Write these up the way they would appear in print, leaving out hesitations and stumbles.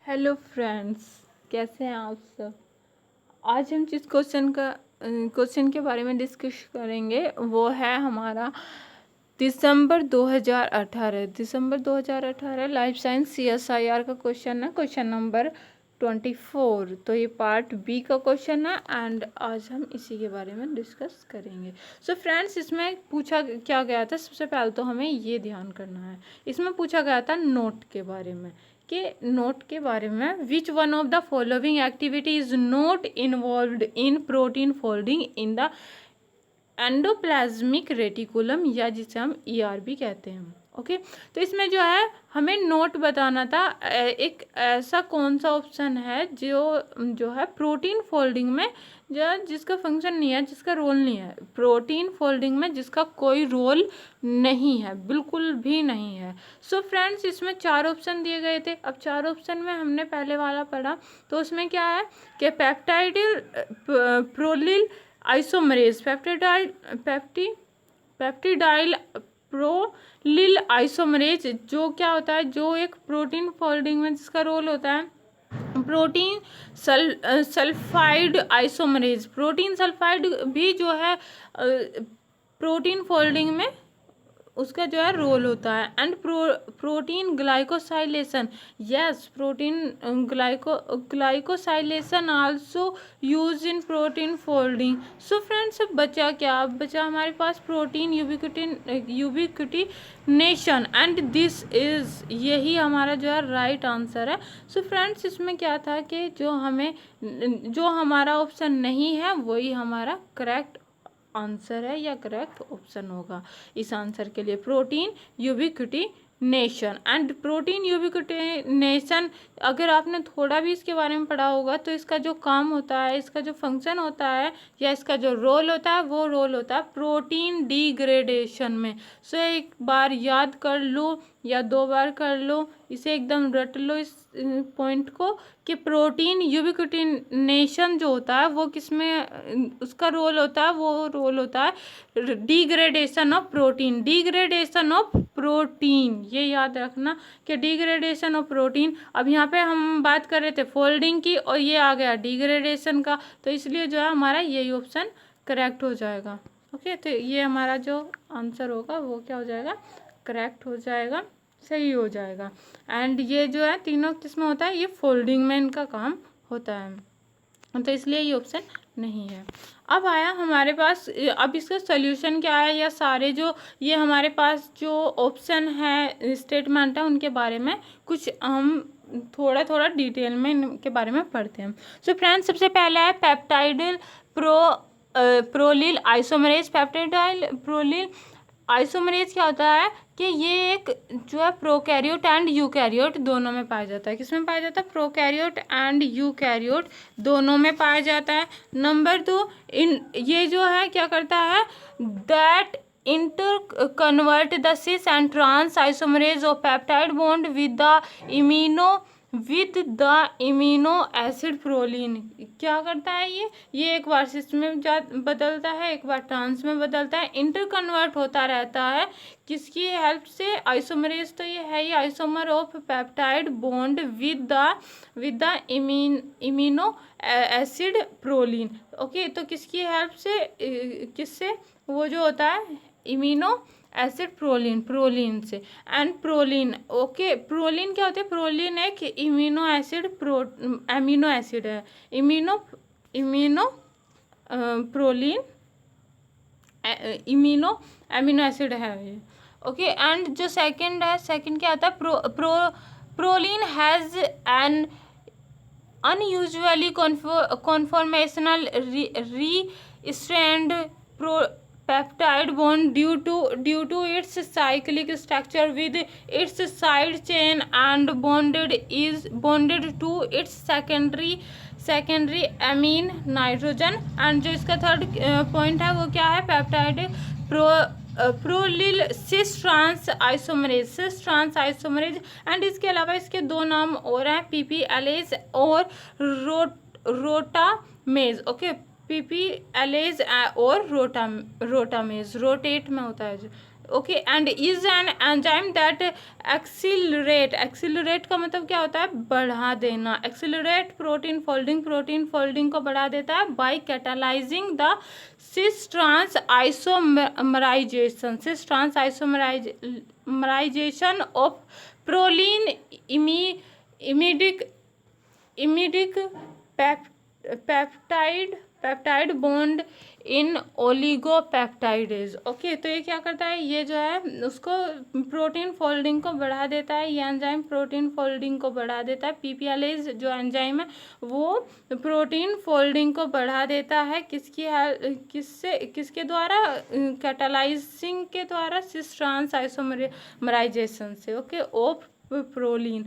Hello friends, कैसे हैं आप सब। आज हम जिस क्वेश्चन के बारे में डिस्कस करेंगे वो है हमारा दिसंबर 2018 लाइफ साइंस CSIR का क्वेश्चन है, क्वेश्चन नंबर 24। तो ये पार्ट बी का क्वेश्चन है एंड आज हम इसी के बारे में डिस्कस करेंगे। सो फ्रेंड्स, इसमें पूछा क्या गया था, सबसे पहले तो हमें ये ध्यान करना है। इसमें पूछा गया था नोट के बारे में which one of the following activity is not involved in protein folding in the endoplasmic reticulum, या जिसे हम ERB कहते हैं। ओके, तो इसमें जो है हमें नोट बताना था, एक ऐसा कौन सा ऑप्शन है जो है प्रोटीन फोल्डिंग में जिसका फंक्शन नहीं है, जिसका रोल नहीं है, प्रोटीन फोल्डिंग में जिसका कोई रोल नहीं है, बिल्कुल भी नहीं है। सो फ्रेंड्स, इसमें 4 ऑप्शन दिए गए थे। अब 4 ऑप्शन में हमने पहले वाला पढ़ा, तो उसमें क्या है कि पेप्टाइडिल प्रोलिल आइसोमरेज, पेप्टिडाइल प्रोलिल आइसोमरेज, जो क्या होता है, जो एक प्रोटीन फोल्डिंग में जिसका रोल होता है protein sulphide isomerase. Protein sulphide भी जो है प्रोटीन फोल्डिंग में उसका जो है रोल होता है। And protein glycosylation, yes, protein glycosylation also use in protein folding. So friends, बचा क्या, बचा हमारे पास प्रोटीन यूबिक्विटिनेशन एंड दिस इज, यही हमारा जो है राइट आंसर है। सो फ्रेंड्स, इसमें क्या था कि जो हमारा ऑप्शन नहीं है वही हमारा करेक्ट आंसर है या करेक्ट ऑप्शन होगा इस आंसर के लिए, प्रोटीन यूबिक्विटिनेशन। एंड प्रोटीन यूबिक्विटिनेशन, अगर आपने थोड़ा भी इसके बारे में पढ़ा होगा तो इसका जो काम होता है, इसका जो फंक्शन होता है या इसका जो रोल होता है, वो रोल होता है प्रोटीन डिग्रेडेशन में। सो एक बार याद कर लो या 2 बार कर लो, इसे एकदम रट लो इस पॉइंट को कि प्रोटीन यूबिक्विटिनेशन जो होता है वो किसमें उसका रोल होता है, वो रोल होता है डिग्रेडेशन ऑफ प्रोटीन, ये याद रखना कि डिग्रेडेशन ऑफ प्रोटीन। अब यहाँ पे हम बात कर रहे थे फोल्डिंग की और ये आ गया डिग्रेडेशन का, तो इसलिए जो है हमारा यही ऑप्शन करेक्ट हो जाएगा। ओके, तो ये हमारा जो आंसर होगा वो क्या हो जाएगा, करेक्ट हो जाएगा, सही हो जाएगा। एंड ये जो है तीनों किसमें होता है, ये फोल्डिंग में इनका काम होता है, तो इसलिए ये ऑप्शन नहीं है। अब आया हमारे पास, अब इसका सोल्यूशन क्या है, या सारे जो ये हमारे पास जो ऑप्शन है, स्टेटमेंट है, उनके बारे में कुछ हम थोड़ा डिटेल में इनके बारे में पढ़ते हैं। सो फ्रेंड्स, सबसे पहला है पेप्टाइडिल प्रोलिल आइसोमरेज। पेप्टाइडिल प्रोलिल आइसोमरेज क्या होता है कि ये एक जो है प्रोकैरियोट एंड यूकैरियोट दोनों में पाया जाता है। किसमें पाया जाता है, प्रोकैरियोट एंड यूकैरियोट दोनों में पाया जाता है। नंबर 2, ये जो है क्या करता है, that interconvert the cis and trans isomerase of peptide bond with the immuno acid proline. क्या करता है ये एक बार सिस में बदलता है, एक बार ट्रांस में बदलता है, इंटर कन्वर्ट होता रहता है। किसकी हेल्प से, आइसोमरेज तो ये है ही isomer of peptide bond with the immuno acid proline. Okay, तो किसकी हेल्प से, किससे, वो जो होता है इम्यूनो एसिड प्रोलीन से। एंड प्रोलीन, ओके, प्रोलीन क्या होता है, प्रोलीन एक इम्यूनो एसिड है, इम्यूनो प्रोलीन एमिनो एसिड है ये। ओके, एंड जो सेकंड है, सेकंड क्या आता है, proline has an unusually conformational restrained peptide bond due to its cyclic structure with its side chain and bonded to its secondary amine nitrogen। And जो इसका third point है वो क्या है, peptide prolyl cis trans isomerase. And इसके अलावा इसके 2 नाम और हैं, PPLase और रोटामेज। ओके, PPLase और रोटामेज, रोटेट में होता है okay, and is an enzyme that accelerate का मतलब क्या होता है, बढ़ा देना। एक्सिलरेट प्रोटीन फोल्डिंग को बढ़ा देता है by catalysing the cis trans isomerisation of proline imidic peptide bond in oligopeptides. Okay, तो ये क्या करता है, ये जो है उसको प्रोटीन फोल्डिंग को बढ़ा देता है। ये एंजाइम प्रोटीन फोल्डिंग को बढ़ा देता है। पीपीएलेज जो एंजाइम है वो प्रोटीन फोल्डिंग को बढ़ा देता है। किसके द्वारा, कैटालाइजिंग के द्वारा, सिस ट्रांस आइसोमराइजेशन से। ओके, प्रोलीन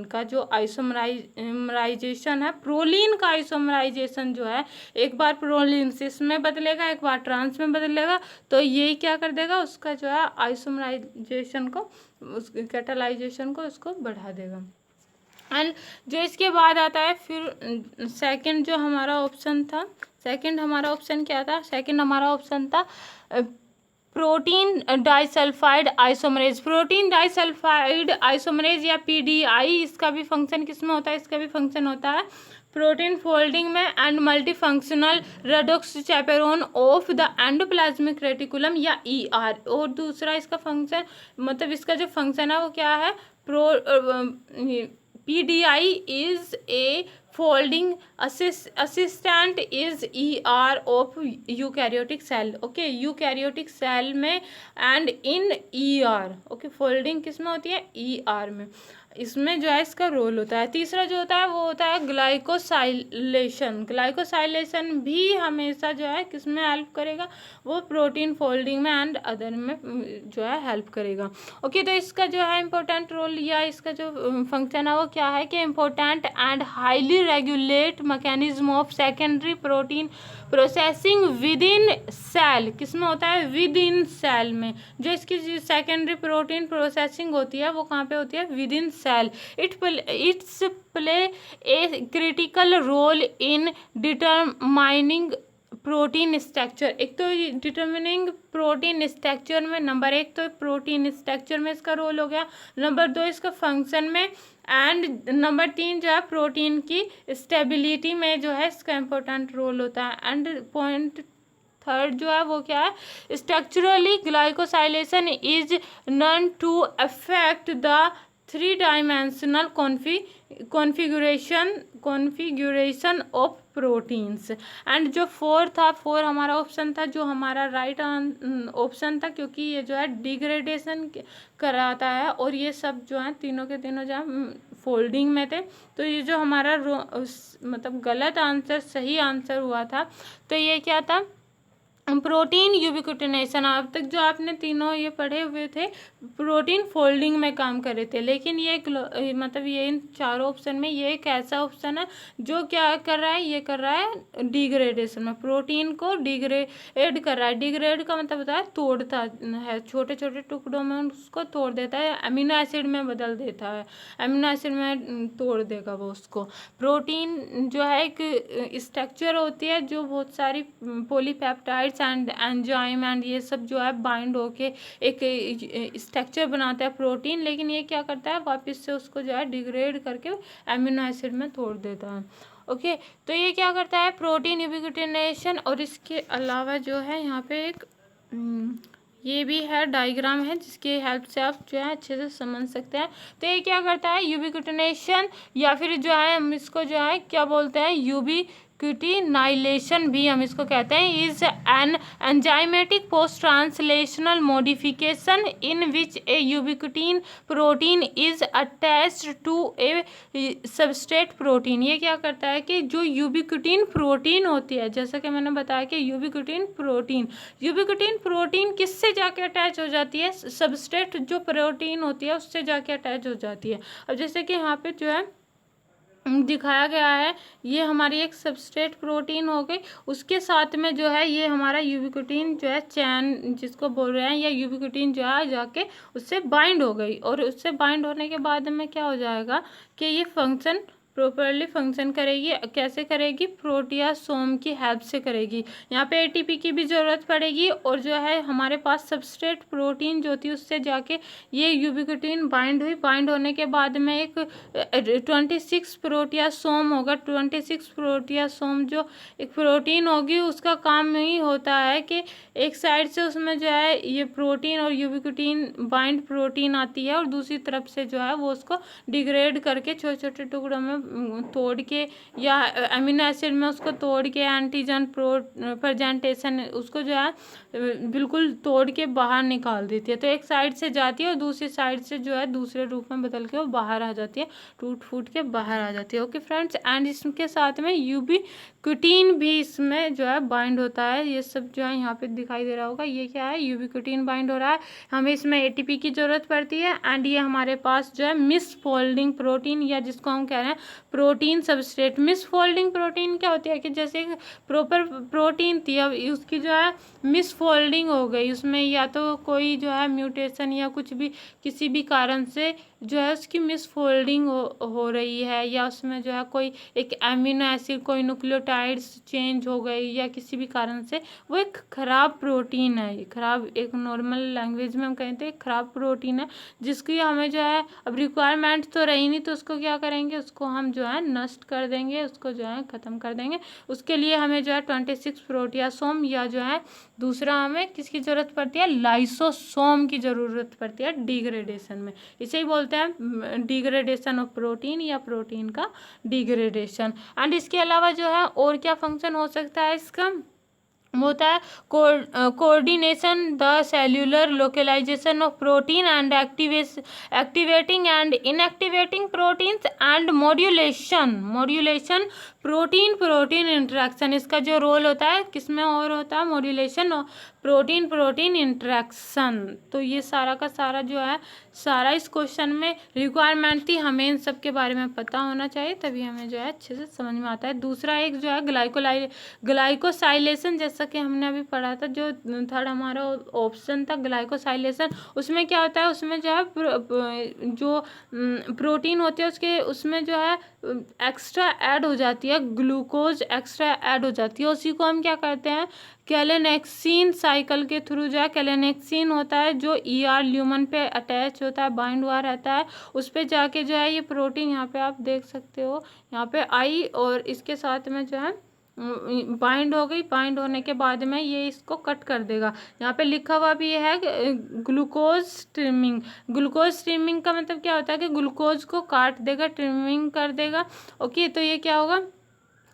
का जो आइसोमराइजेशन है, प्रोलीन का आइसोमराइजेशन जो है, एक बार प्रोलीन सिस में बदलेगा, एक बार ट्रांस में बदलेगा, तो ये क्या कर देगा, उसका जो है आइसोमराइजेशन को, उस कैटालाइजेशन को उसको बढ़ा देगा। एंड जो इसके बाद आता है फिर सेकंड जो हमारा ऑप्शन था, सेकंड हमारा ऑप्शन क्या था, सेकंड हमारा ऑप्शन था protein disulphide isomerase. Protein disulphide isomerase या पीडीआई, इसका भी फंक्शन किस में होता है, इसका भी फंक्शन होता है प्रोटीन फोल्डिंग में and multifunctional redox chaperone of the endoplasmic reticulum या ईआर। और दूसरा इसका फंक्शन, मतलब इसका जो फंक्शन है वो क्या है, PDI is a folding assistant is ER of eukaryotic cell. Okay, eukaryotic cell में and in ER. Okay, folding किस में होती है, ER में, इसमें जो है इसका रोल होता है। तीसरा जो होता है वो होता है ग्लाइकोसाइलेशन। ग्लाइकोसाइलेशन भी हमेशा जो है किस में हेल्प करेगा, वो प्रोटीन फोल्डिंग में एंड अदर में जो है हेल्प करेगा। ओके, तो इसका जो है इम्पोर्टेंट रोल या इसका जो फंक्शन है वो क्या है कि important and highly regulate mechanism of secondary protein processing within cell. किस में होता है, विद इन सेल में। जो इसकी सेकेंडरी प्रोटीन प्रोसेसिंग होती है वो कहाँ पे होती है, within cell. It's play a critical role in determining protein structure. एक तो डिटरमिनिंग प्रोटीन स्ट्रक्चर में, नंबर एक तो प्रोटीन स्ट्रक्चर में इसका रोल हो गया, नंबर दो इसका फंक्शन में, एंड नंबर तीन जो है प्रोटीन की स्टेबिलिटी में जो है इसका इम्पोर्टेंट रोल होता है। एंड पॉइंट थर्ड जो है वो क्या है, structurally glycosylation is known to affect the three dimensional configuration of proteins. And जो फोर हमारा ऑप्शन था, जो हमारा राइट ऑप्शन था, क्योंकि ये जो है डिग्रेडेशन कराता है और ये सब जो है तीनों के तीनों जो है फोल्डिंग में थे। तो ये जो हमारा मतलब गलत आंसर सही आंसर हुआ था, तो ये क्या था, प्रोटीन यूबिक्विटिनेशन। अब तक जो आपने तीनों ये पढ़े हुए थे प्रोटीन फोल्डिंग में काम कर रहे थे, लेकिन ये मतलब ये इन चारों ऑप्शन में ये एक ऐसा ऑप्शन है जो क्या कर रहा है, ये कर रहा है डिग्रेडेशन में, प्रोटीन को डिग्रेड कर रहा है। डिग्रेड का मतलब होता है तोड़ता है, छोटे छोटे टुकड़ों में उसको तोड़ देता है, अमीनो एसिड में बदल देता है, अमीनो एसिड में तोड़ देगा वो उसको। प्रोटीन जो है एक स्ट्रक्चर होती है जो बहुत सारी पॉलीपेप्टाइड्स एंड एंजाइम एंड ये सब जो है बाइंड होके एक स्ट्रक्चर बनाता है प्रोटीन, लेकिन ये क्या करता है, वापस से उसको जो है डिग्रेड करके अमीनो एसिड में तोड़ देता है। ओके, तो ये क्या करता है, प्रोटीन यूबिक्विटिनेशन। और इसके अलावा जो है यहाँ पे एक ये भी है डायग्राम है जिसकी हेल्प से आप जो है अच्छे से समझ सकते हैं। तो ये क्या करता है, यूबिक्विटिनेशन या फिर जो है हम इसको जो है क्या बोलते हैं, यूबिक्विटिनाइलेशन भी हम इसको कहते हैं, is an enzymatic post translational modification in which a ubiquitin protein is attached to a substrate protein. ये क्या करता है कि जो यूबिक्विटिन प्रोटीन होती है, जैसा कि मैंने बताया कि यूबिक्विटिन प्रोटीन किससे जाके अटैच हो जाती है, सबस्ट्रेट जो प्रोटीन होती है उससे जाके अटैच हो जाती है। अब जैसे कि यहाँ पे जो है दिखाया गया है, ये हमारी एक सबस्ट्रेट प्रोटीन हो गई, उसके साथ में जो है ये हमारा यूबिक्विटिन जो है चैन जिसको बोल रहे हैं, या यूबिक्विटिन जो है जाके उससे बाइंड हो गई, और उससे बाइंड होने के बाद में क्या हो जाएगा कि ये फंक्शन प्रॉपरली फंक्शन करेगी। कैसे करेगी? प्रोटियासोम की हेल्प से करेगी। यहाँ पे एटीपी की भी ज़रूरत पड़ेगी और जो है हमारे पास सबस्ट्रेट प्रोटीन जो थी उससे जाके ये यूबिक्विटिन बाइंड हुई। बाइंड होने के बाद में एक 26 प्रोटियासोम होगा। 26 प्रोटियासोम जो एक प्रोटीन होगी उसका काम ही होता है कि एक साइड से उसमें जो है ये प्रोटीन और यूबिक्विटिन बाइंड प्रोटीन आती है और दूसरी तरफ से जो है वो उसको डिग्रेड करके छोटे छोटे टुकड़ों में तोड़ के या अमीनो एसिड में उसको तोड़ के एंटीजन प्रेजेंटेशन उसको जो है बिल्कुल तोड़ के बाहर निकाल देती है। तो एक साइड से जाती है और दूसरी साइड से जो है दूसरे रूप में बदल के वो बाहर आ जाती है, टूट फूट के बाहर आ जाती है। ओके फ्रेंड्स, एंड इसके साथ में यूबिक्विटिन भी इसमें जो है बाइंड होता है। ये सब जो है यहाँ पे दिखाई दे रहा होगा, ये क्या है? यूबिक्विटिन बाइंड हो रहा है। हमें इसमें एटीपी की ज़रूरत पड़ती है एंड ये हमारे पास जो है मिस फोल्डिंग प्रोटीन या जिसको हम कह रहे हैं protein substrate. Miss folding protein क्या होती है कि जैसे प्रॉपर प्रोटीन थी अब उसकी जो है मिस फोल्डिंग हो गई, उसमें या तो कोई जो है म्यूटेशन या कुछ भी किसी भी कारण से जो है उसकी मिस फोल्डिंग हो रही है या उसमें जो है कोई एक एमिनो एसिड कोई न्यूक्लियोटाइड्स चेंज हो गई या किसी भी कारण से वो एक ख़राब प्रोटीन है। ये ख़राब, एक नॉर्मल लैंग्वेज में हम कहते हैं ख़राब प्रोटीन है जिसकी हमें जो है अब रिक्वायरमेंट तो रही नहीं, तो उसको क्या करेंगे? उसको हम जो है नष्ट कर देंगे, उसको जो है ख़त्म कर देंगे। उसके लिए हमें जो है 26 प्रोटियासोम या जो है दूसरा हमें किसकी ज़रूरत पड़ती है? लाइसोसोम की ज़रूरत पड़ती है डिग्रेडेशन में। इसे ही बोलते हैं डिग्रेडेशन ऑफ प्रोटीन या प्रोटीन का डिग्रेडेशन। एंड इसके अलावा जो है और क्या फंक्शन हो सकता है इसका? होता है coordination the cellular localisation of protein and activating and inactivating proteins and modulation protein interaction. इसका जो रोल होता है किसमें और होता है? Modulation protein interaction. तो ये सारा का सारा जो है सारा इस क्वेश्चन में रिक्वायरमेंट थी, हमें इन सब के बारे में पता होना चाहिए तभी हमें जो है अच्छे से समझ में आता है। दूसरा एक जो है ग्लाइकोसाइलेशन, जैसा कि हमने अभी पढ़ा था, जो थर्ड हमारा ऑप्शन था ग्लाइकोसाइलेशन। उसमें क्या होता है? उसमें जो है जो प्रोटीन होती है उसके उसमें जो है एक्स्ट्रा ऐड हो जाती है, ग्लूकोज एक्स्ट्रा ऐड हो जाती है। उसी को हम क्या करते हैं? कैलेनेक्सिन साइकिल के थ्रू जो है कैलेनेक्सिन होता है जो ER ल्यूमन पे अटैच होता है, बाइंड हुआ रहता है, उस पे जाके जो है ये प्रोटीन यहाँ पे आप देख सकते हो यहाँ पे आई और इसके साथ में जो है बाइंड हो गई। बाइंड होने के बाद में ये इसको कट कर देगा। यहाँ पे लिखा हुआ भी है ग्लूकोज स्ट्रीमिंग। ग्लूकोज स्ट्रीमिंग का मतलब क्या होता है कि ग्लूकोज को काट देगा, ट्रिमिंग कर देगा। ओके, तो ये क्या होगा?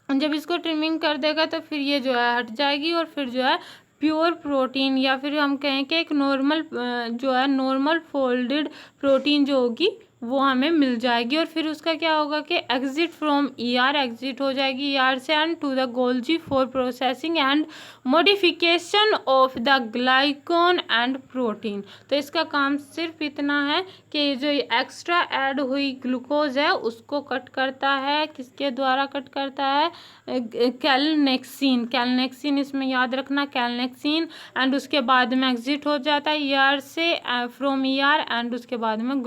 जब इसको ट्रिमिंग कर देगा तो फिर ये जो है हट जाएगी और फिर जो है प्योर प्रोटीन या फिर हम कहें कि एक नॉर्मल जो है नॉर्मल फोल्डेड प्रोटीन जो होगी वो हमें मिल जाएगी। और फिर उसका क्या होगा कि एग्जिट फ्रॉम ER, एग्जिट हो जाएगी ER से and to the Golgi for processing and modification of the glycan and protein. तो इसका काम सिर्फ इतना है कि जो एक्स्ट्रा ऐड हुई ग्लूकोज है उसको कट करता है। किसके द्वारा कट करता है? कैलनेक्सिन इसमें याद रखना, कैलनेक्सिन। एंड उसके बाद में एग्जिट हो जाता है ER से, फ्रॉम ER एंड उसके बाद में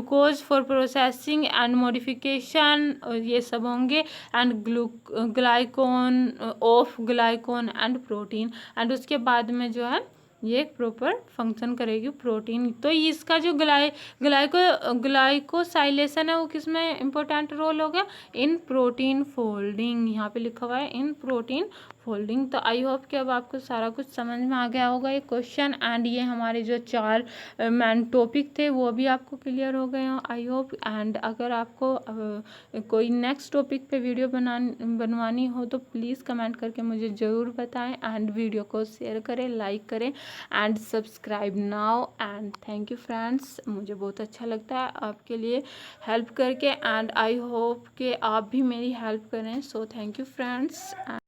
glucose for processing and modification ये सब होंगे and ग्लाइकोन of ग्लाइकोन and protein. And उसके बाद में जो है ये एक प्रॉपर फंक्शन करेगी प्रोटीन। तो इसका जो ग्लाइकोसाइलेशन है वो किसमें इंपॉर्टेंट रोल होगा? इन प्रोटीन फोल्डिंग। यहाँ पे लिखा हुआ है इन प्रोटीन फोल्डिंग। तो आई होप कि अब आपको सारा कुछ समझ में आ गया होगा ये क्वेश्चन एंड ये हमारे जो 4 मेन टॉपिक थे वो भी आपको क्लियर हो गए हों आई होप। एंड अगर आपको कोई नेक्स्ट टॉपिक पे वीडियो बनवानी हो तो प्लीज़ कमेंट करके मुझे ज़रूर बताएं एंड वीडियो को शेयर करें, लाइक करें and subscribe now. And thank you friends, मुझे बहुत अच्छा लगता है आपके लिए हेल्प करके एंड आई होप कि आप भी मेरी हेल्प करें। So thank you friends.